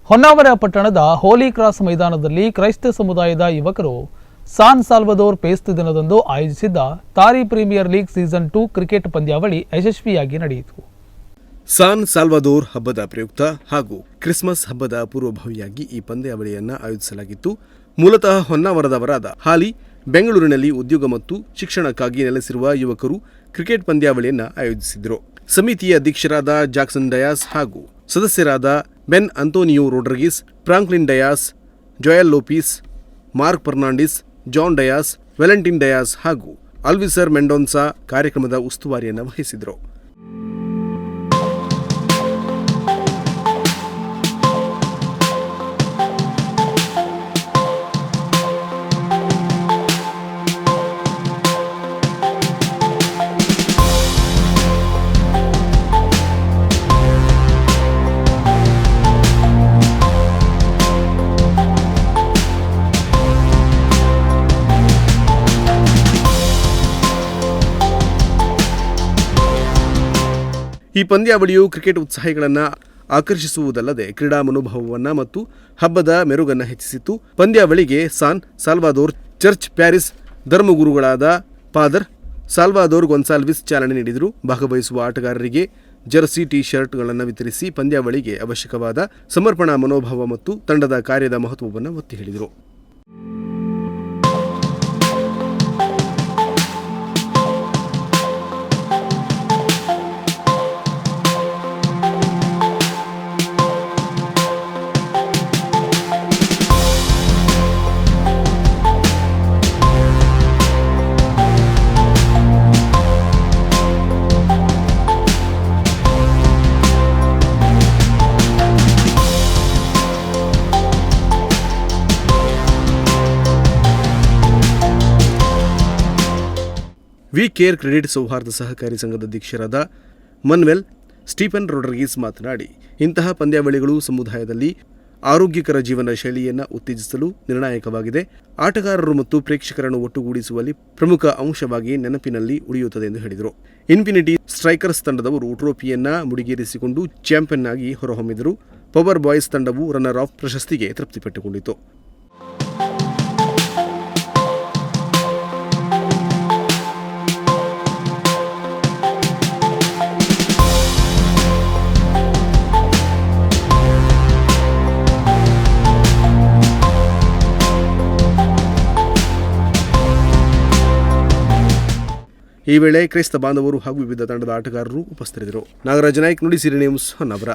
ಹೊನ್ನಾವರ ಪಟ್ಟಣದ ಹೋಲಿ ಕ್ರಾಸ್ ಮೈದಾನದಲ್ಲಿ ಕ್ರೈಸ್ತ ಸಮುದಾಯದ ಯುವಕರು ಸಾನ್ ಸಾಲ್ವದೋರ್ ಪೇಸ್ಟ್ ದಿನದಂದು ಆಯೋಜಿಸಿದ್ದ ತಾರಿ ಪ್ರೀಮಿಯರ್ ಲೀಗ್ ಸೀಸನ್ 2 ಕ್ರಿಕೆಟ್ ಪಂದ್ಯಾವಳಿ ಯಶಸ್ವಿಯಾಗಿ ನಡೆಯಿತು. ಸಾನ್ ಸಾಲ್ವದೋರ್ ಹಬ್ಬದ ಪ್ರಯುಕ್ತ ಹಾಗೂ ಕ್ರಿಸ್ಮಸ್ ಹಬ್ಬದ ಪೂರ್ವಭಾವಿಯಾಗಿ ಈ ಪಂದ್ಯಾವಳಿಯನ್ನು ಆಯೋಜಿಸಲಾಗಿತ್ತು. ಮೂಲತಃ ಹೊನ್ನಾವರದವರಾದ ಹಾಲಿ ಬೆಂಗಳೂರಿನಲ್ಲಿ ಉದ್ಯೋಗ ಮತ್ತು ಶಿಕ್ಷಣಕ್ಕಾಗಿ ನೆಲೆಸಿರುವ ಯುವಕರು ಕ್ರಿಕೆಟ್ ಪಂದ್ಯಾವಳಿಯನ್ನು ಆಯೋಜಿಸಿದರು. ಸಮಿತಿಯ ಅಧ್ಯಕ್ಷರಾದ ಜಾಕ್ಸನ್ ಡಯಾಸ್ ಹಾಗೂ ಸದಸ್ಯರಾದ ಬೆನ್ ಅಂತೋನಿಯೋ ರೋಡ್ರಿಗಿಸ್, ಫ್ರಾಂಕ್ಲಿನ್ ಡಯಾಸ್, ಜೋಯಲ್ ಲೋಪಿಸ್, ಮಾರ್ಕ್ ಫರ್ನಾಂಡಿಸ್, ಜಾನ್ ಡಯಾಸ್, ವ್ಯಾಲೆಂಟಿನ್ ಡಯಾಸ್ ಹಾಗೂ ಅಲ್ವಿಸರ್ ಮೆಂಡೋನ್ಸಾ ಕಾರ್ಯಕ್ರಮದ ಉಸ್ತುವಾರಿಯನ್ನು ವಹಿಸಿದರು. ಈ ಪಂದ್ಯಾವಳಿಯು ಕ್ರಿಕೆಟ್ ಉತ್ಸಾಹಿಗಳನ್ನು ಆಕರ್ಷಿಸುವುದಲ್ಲದೆ ಕ್ರೀಡಾ ಮನೋಭಾವವನ್ನು ಮತ್ತು ಹಬ್ಬದ ಮೆರುಗನ್ನು ಹೆಚ್ಚಿಸಿತು. ಪಂದ್ಯಾವಳಿಗೆ ಸಾನ್ ಸಾಲ್ವಾದೋರ್ ಚರ್ಚ್ ಪ್ಯಾರಿಸ್ ಧರ್ಮಗುರುಗಳಾದ ಫಾದರ್ ಸಾಲ್ವಾದೋರ್ ಗೊನ್ಸಾಲ್ವಿಸ್ ಚಾಲನೆ ನೀಡಿದರು. ಭಾಗವಹಿಸುವ ಆಟಗಾರರಿಗೆ ಜರ್ಸಿ ಟಿ ಶರ್ಟ್ಗಳನ್ನು ವಿತರಿಸಿ ಪಂದ್ಯಾವಳಿಗೆ ಅವಶ್ಯಕವಾದ ಸಮರ್ಪಣಾ ಮನೋಭಾವ ಮತ್ತು ತಂಡದ ಕಾರ್ಯದ ಮಹತ್ವವನ್ನು ಒತ್ತಿ ಹೇಳಿದರು. ವಿ ಕೇರ್ ಕ್ರೆಡಿಟ್ ಸೌಹಾರ್ದ ಸಹಕಾರಿ ಸಂಘದ ಅಧ್ಯಕ್ಷರಾದ ಮನ್ವೆಲ್ ಸ್ಟೀಫನ್ ರೋಡ್ರಿಗಿಸ್ ಮಾತನಾಡಿ, ಇಂತಹ ಪಂದ್ಯಾವಳಿಗಳು ಸಮುದಾಯದಲ್ಲಿ ಆರೋಗ್ಯಕರ ಜೀವನ ಶೈಲಿಯನ್ನು ಉತ್ತೇಜಿಸಲು ನಿರ್ಣಾಯಕವಾಗಿದೆ. ಆಟಗಾರರು ಮತ್ತು ಪ್ರೇಕ್ಷಕರನ್ನು ಒಟ್ಟುಗೂಡಿಸುವಲ್ಲಿ ಪ್ರಮುಖ ಅಂಶವಾಗಿ ನೆನಪಿನಲ್ಲಿ ಉಳಿಯುತ್ತದೆ ಎಂದು ಹೇಳಿದರು. ಇನ್ಫಿನಿಟಿ ಸ್ಟ್ರೈಕರ್ಸ್ ತಂಡದವರು ಟ್ರೋಫಿಯನ್ನು ಮುಡಿಗೇರಿಸಿಕೊಂಡು ಚಾಂಪಿಯನ್ ಆಗಿ ಹೊರಹೊಮ್ಮಿದರು. ಪವರ್ ಬಾಯ್ಸ್ ತಂಡವು ರನ್ನರ್ ಆಫ್ ಪ್ರಶಸ್ತಿಗೆ ತೃಪ್ತಿಪಟ್ಟುಕೊಂಡಿತು. ಈ ವೇಳೆ ಕ್ರೈಸ್ತ ಬಾಂಧವರು ಹಾಗೂ ವಿವಿಧ ತಂಡದ ಆಟಗಾರರು ಉಪಸ್ಥಿತರಿದ್ದರು. ನಾಗರಾಜ ನಾಯ್ಕ್, ನುಡಿಸಿರಿ ನ್ಯೂಸ್, ಹೊನ್ನಾವರ.